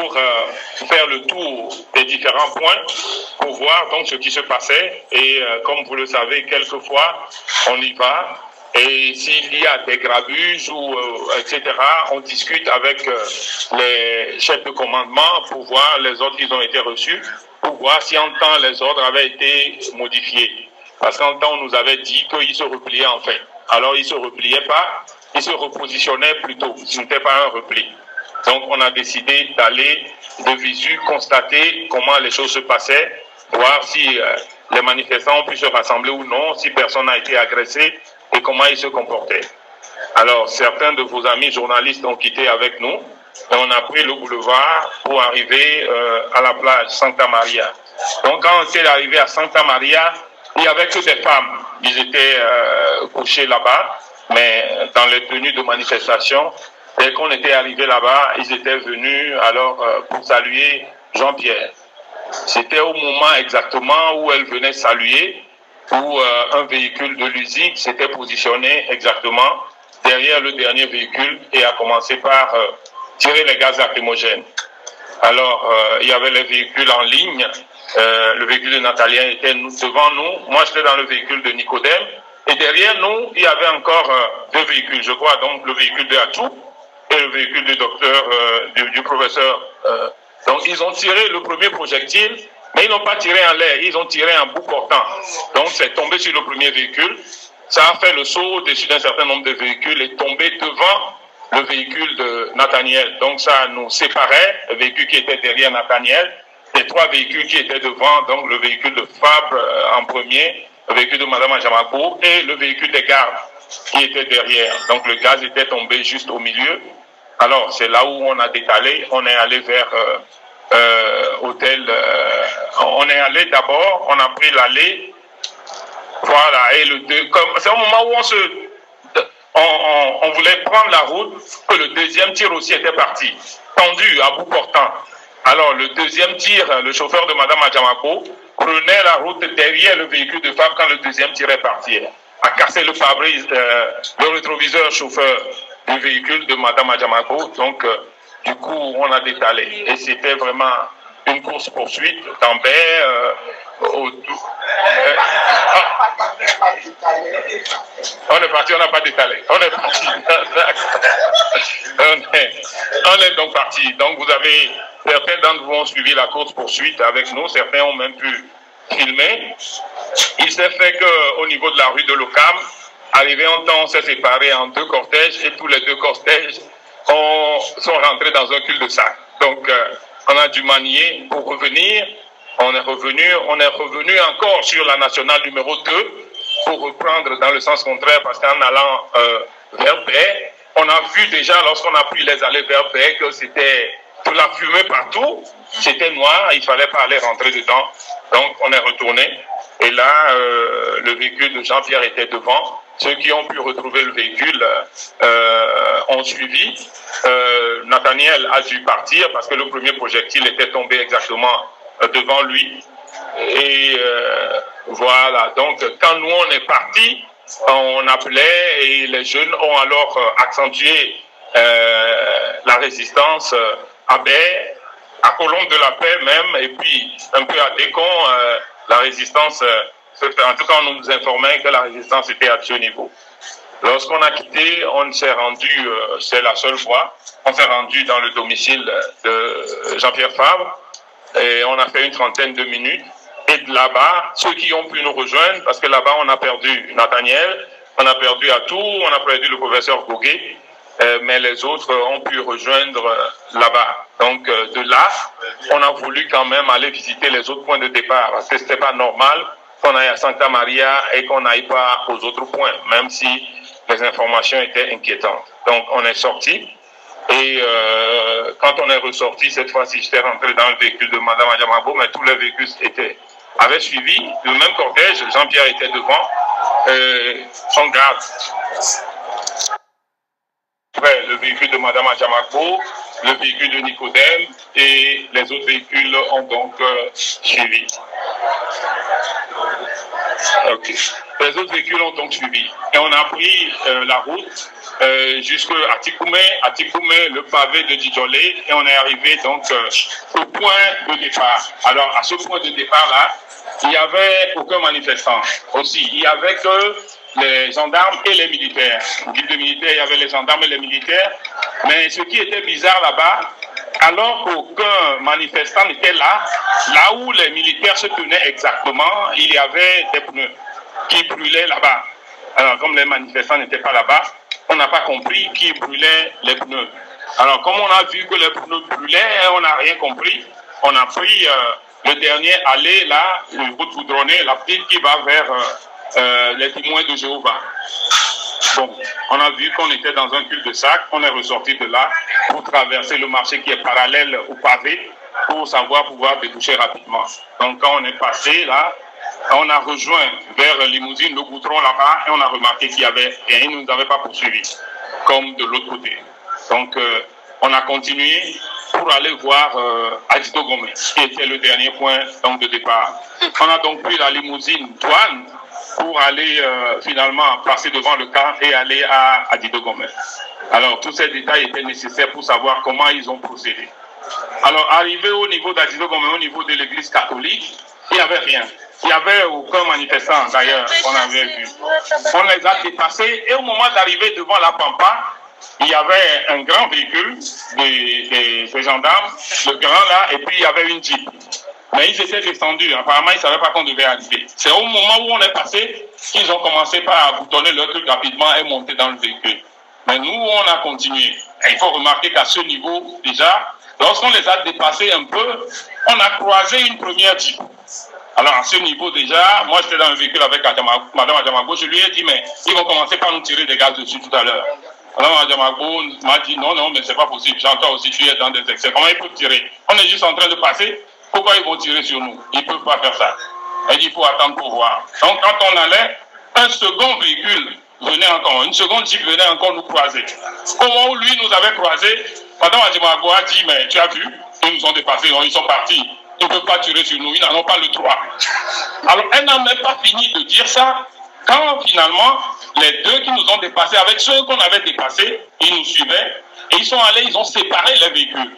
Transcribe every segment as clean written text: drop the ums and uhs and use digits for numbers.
pour faire le tour des différents points pour voir donc ce qui se passait. Et comme vous le savez, quelquefois, on y va. Et s'il y a des grabuges ou etc., on discute avec les chefs de commandement pour voir les ordres qui ont été reçus, pour voir si en temps les ordres avaient été modifiés. Parce qu'en temps, on nous avait dit qu'ils se repliaient en fait. Alors, ils ne se repliaient pas, ils se repositionnaient plutôt. Ce n'était pas un repli. Donc, on a décidé d'aller de visu, constater comment les choses se passaient, voir si les manifestants ont pu se rassembler ou non, si personne n'a été agressé et comment ils se comportaient. Alors, certains de vos amis journalistes ont quitté avec nous et on a pris le boulevard pour arriver à la plage Santa Maria. Donc, quand on est arrivé à Santa Maria, il n'y avait que des femmes. Ils étaient couchés là-bas, mais dans les tenues de manifestation. Dès qu'on était arrivé là-bas, ils étaient venus alors pour saluer Jean-Pierre. C'était au moment exactement où elle venait saluer, où un véhicule de l'usine s'était positionné exactement derrière le dernier véhicule et a commencé par tirer les gaz lacrymogènes. Alors, il y avait les véhicules en ligne. Le véhicule de Natalien était devant nous. Moi, j'étais dans le véhicule de Nicodème. Et derrière nous, il y avait encore deux véhicules, je crois, donc le véhicule de Atou et le véhicule du docteur, du professeur. Donc, ils ont tiré le premier projectile, mais ils n'ont pas tiré en l'air, ils ont tiré en bout portant. Donc, c'est tombé sur le premier véhicule. Ça a fait le saut au-dessus d'un certain nombre de véhicules et tombé devant le véhicule de Nathaniel. Donc, ça nous séparait, le véhicule qui était derrière Nathaniel, les trois véhicules qui étaient devant, donc le véhicule de Fabre en premier, le véhicule de Madame Ajamako et le véhicule des gardes qui était derrière. Donc, le gaz était tombé juste au milieu. Alors, c'est là où on a détalé, on est allé vers hôtel, on est allé d'abord, on a pris l'allée, voilà, et c'est au moment où on voulait prendre la route que le deuxième tir aussi était parti, tendu à bout portant. Alors, le deuxième tir, le chauffeur de Madame Adjamako prenait la route derrière le véhicule de Fab quand le deuxième tir est parti, a cassé le pare-brise, le rétroviseur chauffeur du véhicule de Madame Adjamako. Donc, du coup, on a détalé. Et c'était vraiment une course-poursuite d'Ambert on est parti, on n'a pas détalé. On est parti. on est donc parti. Donc, vous avez, certains d'entre vous ont suivi la course-poursuite avec nous. Certains ont même pu filmer. Il s'est fait qu'au niveau de la rue de l'Ocam, arrivé en temps, on s'est séparés en deux cortèges et tous les deux cortèges sont rentrés dans un cul-de-sac. Donc, on a dû manier pour revenir. On est revenu encore sur la nationale numéro 2 pour reprendre dans le sens contraire parce qu'en allant vers Baie, on a vu déjà lorsqu'on a pris les allées vers Baie que c'était de la fumée partout, c'était noir, il fallait pas aller rentrer dedans. Donc on est retourné et là le véhicule de Jean-Pierre était devant. Ceux qui ont pu retrouver le véhicule ont suivi. Nathaniel a dû partir parce que le premier projectile était tombé exactement devant lui. Et voilà, donc quand nous on est partis, on appelait et les jeunes ont alors accentué la résistance à Baie, à Colombe de la Paix même, et puis un peu à Décon, la résistance se fait. En tout cas, on nous informait que la résistance était à ce niveau. Lorsqu'on a quitté, on s'est rendu, c'est la seule fois, on s'est rendu dans le domicile de Jean-Pierre Fabre, et on a fait une trentaine de minutes. Et de là-bas, ceux qui ont pu nous rejoindre, parce que là-bas, on a perdu Nathaniel, on a perdu Atou, on a perdu le professeur Gouguet, mais les autres ont pu rejoindre là-bas. Donc, de là, on a voulu quand même aller visiter les autres points de départ, parce que c'était pas normal qu'on aille à Santa Maria et qu'on n'aille pas aux autres points, même si les informations étaient inquiétantes. Donc, on est sorti. Et quand on est ressorti, cette fois-ci, j'étais rentré dans le véhicule de Madame Adjamabo, mais tous les véhicules avaient suivi le même cortège. Jean-Pierre était devant, son garde. Après, le véhicule de Madame Adjamabo, le véhicule de Nicodème et les autres véhicules ont donc suivi. Ok. Les autres véhicules ont donc suivi. Et on a pris la route jusqu'à Tikoumé, le pavé de Djidjolé, et on est arrivé donc au point de départ. Alors, à ce point de départ-là, il n'y avait aucun manifestant aussi. Il n'y avait que les gendarmes et les militaires. Guide de militaires, il y avait les gendarmes et les militaires. Mais ce qui était bizarre là-bas, alors qu'aucun manifestant n'était là, là où les militaires se tenaient exactement, il y avait des pneus qui brûlaient là-bas. Alors, comme les manifestants n'étaient pas là-bas, on n'a pas compris qui brûlait les pneus. Alors, comme on a vu que les pneus brûlaient, on n'a rien compris. On a pris le dernier allée, là, une route goudronnée, la petite qui va vers les témoins de Jéhovah. Bon, on a vu qu'on était dans un cul-de-sac, on est ressorti de là pour traverser le marché qui est parallèle au pavé pour savoir pouvoir déboucher rapidement. Donc, quand on est passé là, on a rejoint vers Limousine, le goudron là-bas, et on a remarqué qu'il y avait rien, ils ne nous avaient pas poursuivis, comme de l'autre côté. Donc, on a continué pour aller voir Adito Gomez, qui était le dernier point donc, de départ. On a donc pris la limousine douane pour aller finalement passer devant le camp et aller à Adito Gomez. Alors, tous ces détails étaient nécessaires pour savoir comment ils ont procédé. Alors, arrivé au niveau d'Adito Gomez, au niveau de l'église catholique, il n'y avait rien. Il n'y avait aucun manifestant, d'ailleurs, qu'on avait vu. On les a dépassés et au moment d'arriver devant la Pampa, il y avait un grand véhicule des gendarmes, le grand là, et puis il y avait une Jeep. Mais ils étaient descendus, apparemment ils ne savaient pas qu'on devait arriver. C'est au moment où on est passé qu'ils ont commencé par boutonner leur truc rapidement et monter dans le véhicule. Mais nous, on a continué. Et il faut remarquer qu'à ce niveau, déjà, lorsqu'on les a dépassés un peu, on a croisé une première Jeep. Alors, à ce niveau déjà, moi j'étais dans un véhicule avec Madame Adjamago, je lui ai dit, mais ils vont commencer par nous tirer des gaz dessus tout à l'heure. Madame Adjamago m'a dit, non, mais c'est pas possible, j'entends aussi, tu es dans des excès, comment ils peuvent tirer? On est juste en train de passer, pourquoi ils vont tirer sur nous? Ils ne peuvent pas faire ça. Elle dit, il faut attendre pour voir. Donc, quand on allait, un second véhicule venait encore, une seconde Jeep venait encore nous croiser. Au moment où lui nous avait croisés, Madame Adjamago a dit, mais tu as vu, ils nous ont dépassés, ils sont partis. Ils ne peuvent pas tirer sur nous, ils n'en ont pas le droit. Alors, elle n'a même pas fini de dire ça, quand finalement, les deux qui nous ont dépassés, avec ceux qu'on avait dépassés, ils nous suivaient, et ils sont allés, ils ont séparé les véhicules.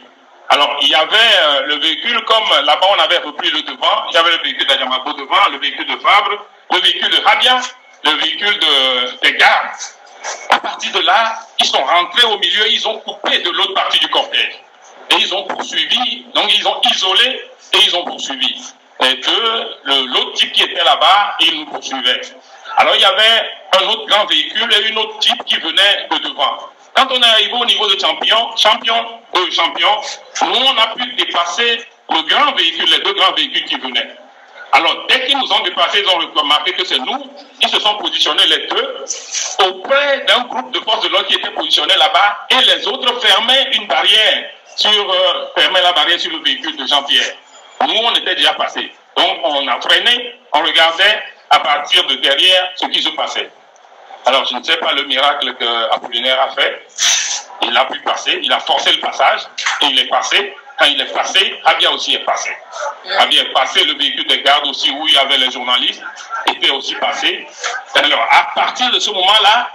Alors, il y avait le véhicule, comme là-bas on avait repris le devant, il y avait le véhicule d'Adjamago devant, le véhicule de Fabre, le véhicule de Rabia, le véhicule des gardes. À partir de là, ils sont rentrés au milieu, ils ont coupé de l'autre partie du cortège. Et ils ont poursuivi, donc ils ont isolé et ils ont poursuivi. Et l'autre type qui était là-bas, il nous poursuivait. Alors il y avait un autre grand véhicule et une autre type qui venait de devant. Quand on est arrivé au niveau de champion, nous on a pu dépasser le grand véhicule, les deux grands véhicules qui venaient. Alors dès qu'ils nous ont dépassés, ils ont remarqué que c'est nous, ils se sont positionnés les deux auprès d'un groupe de forces de l'ordre qui était positionné là-bas et les autres fermaient une barrière fermaient la barrière sur le véhicule de Jean-Pierre. Nous, on était déjà passés. Donc, on a freiné, on regardait à partir de derrière ce qui se passait. Alors, je ne sais pas le miracle qu'Apollinaire a fait. Il a pu passer, il a forcé le passage et il est passé. Quand il est passé, Rabia aussi est passé. Rabia est passé, le véhicule des gardes aussi où il y avait les journalistes était aussi passé. Alors, à partir de ce moment-là,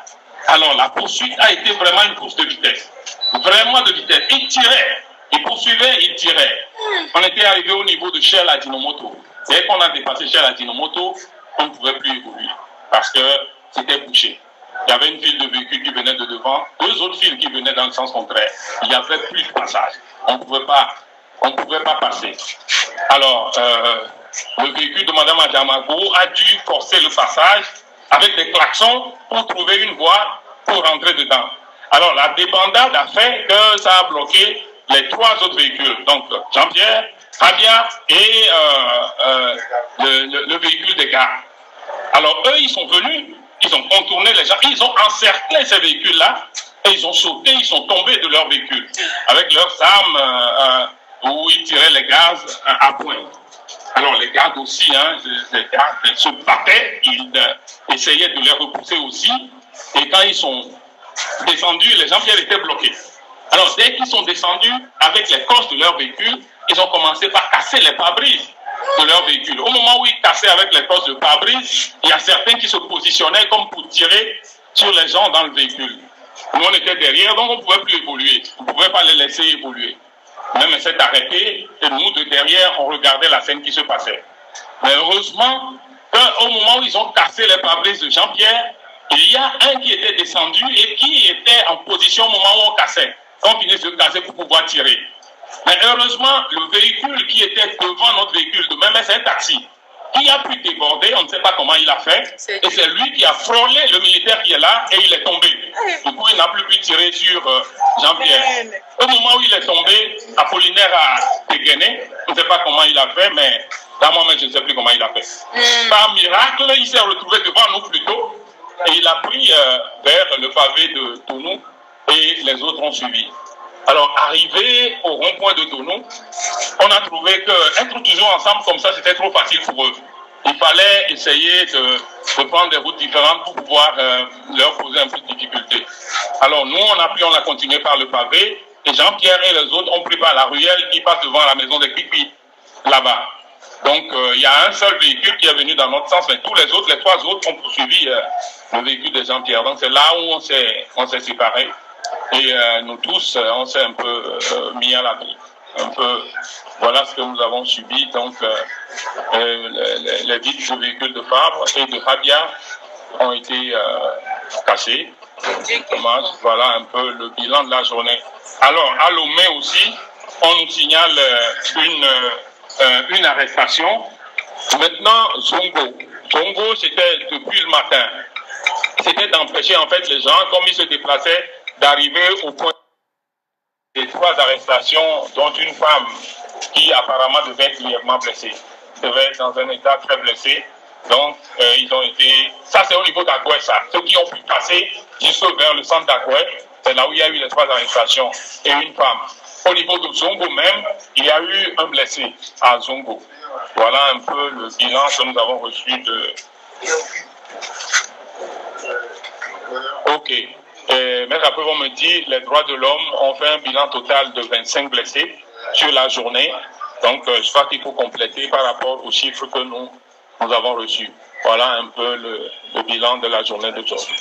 alors la poursuite a été vraiment une course de vitesse. Vraiment de vitesse. Il tirait, il poursuivait, il tirait. On était arrivé au niveau de Shell à Dinomoto. Dès qu'on a dépassé Shell à Dinomoto, on ne pouvait plus évoluer parce que c'était bouché. Il y avait une file de véhicules qui venaient de devant, deux autres files qui venaient dans le sens contraire. Il n'y avait plus de passage. On ne pouvait pas passer. Alors, le véhicule de Mme Adjamago a dû forcer le passage avec des klaxons pour trouver une voie pour rentrer dedans. Alors, la débandade a fait que ça a bloqué les trois autres véhicules. Donc, Jean-Pierre, Rabia et le véhicule des gardes. Alors, eux, ils sont venus, ils ont contourné les gens, ils ont encerclé ces véhicules-là et ils ont sauté, ils sont tombés de leur véhicule avec leurs armes où ils tiraient les gaz à point. Alors, les gardes aussi, les gardes se battaient, ils essayaient de les repousser aussi. Et quand ils sont descendus, les Jean-Pierre étaient bloqués. Alors, dès qu'ils sont descendus, avec les coches de leur véhicule, ils ont commencé par casser les pare-brises. de leur véhicule. Au moment où ils cassaient avec les forces de pare-brise, il y a certains qui se positionnaient comme pour tirer sur les gens dans le véhicule. Nous, on était derrière, donc on ne pouvait plus évoluer. On ne pouvait pas les laisser évoluer. Même s'est arrêté, et nous, de derrière, on regardait la scène qui se passait. Mais heureusement, au moment où ils ont cassé les pare-brises de Jean-Pierre, il y a un qui était descendu et qui était en position au moment où on cassait. On finit de se casser pour pouvoir tirer. Mais heureusement, le véhicule qui était devant notre véhicule de même, c'est un taxi, qui a pu déborder, on ne sait pas comment il a fait, et c'est lui qui a frôlé le militaire qui est là, et il est tombé. Du coup, il n'a plus pu tirer sur Jean-Pierre. Au moment où il est tombé, Apollinaire a dégainé, on ne sait pas comment il a fait, mais là, moi-même, je ne sais plus comment il a fait. Par miracle, il s'est retrouvé devant nous plutôt, et il a pris vers le pavé de Tonou, et les autres ont suivi. Alors, arrivé au rond-point de Tonou, on a trouvé qu'être toujours ensemble comme ça, c'était trop facile pour eux. Il fallait essayer de prendre des routes différentes pour pouvoir leur poser un peu de difficulté. Alors, nous, on a continué par le pavé, et Jean-Pierre et les autres ont pris par la ruelle qui passe devant la maison des Pipi, là-bas. Donc, il y a un seul véhicule qui est venu dans notre sens, mais tous les autres, les trois autres, ont poursuivi le véhicule de Jean-Pierre. Donc, c'est là où on s'est séparés. Et nous tous, on s'est un peu mis à l'abri. Un peu, voilà ce que nous avons subi. Donc, les vitres de véhicules de Fabre et de Rabia ont été cassées. Voilà un peu le bilan de la journée. Alors, à Lomé aussi, on nous signale une arrestation. Maintenant, Zongo. Zongo, c'était depuis le matin. C'était d'empêcher en fait les gens, comme ils se déplaçaient, d'arriver au point des trois arrestations, dont une femme qui apparemment devait être grièvement blessée, devait être dans un état très blessé. Donc, ils ont été... Ça, c'est au niveau d'Agoué, ça. Ceux qui ont pu passer jusque vers le centre d'Agoué, c'est là où il y a eu les trois arrestations, et une femme. Au niveau de Zongo même, il y a eu un blessé à Zongo. Voilà un peu le bilan que nous avons reçu de... Ok. Mais après, on me dit, les droits de l'homme ont fait un bilan total de 25 blessés sur la journée. Donc, je crois qu'il faut compléter par rapport aux chiffres que nous avons reçus. Voilà un peu le bilan de la journée d'aujourd'hui.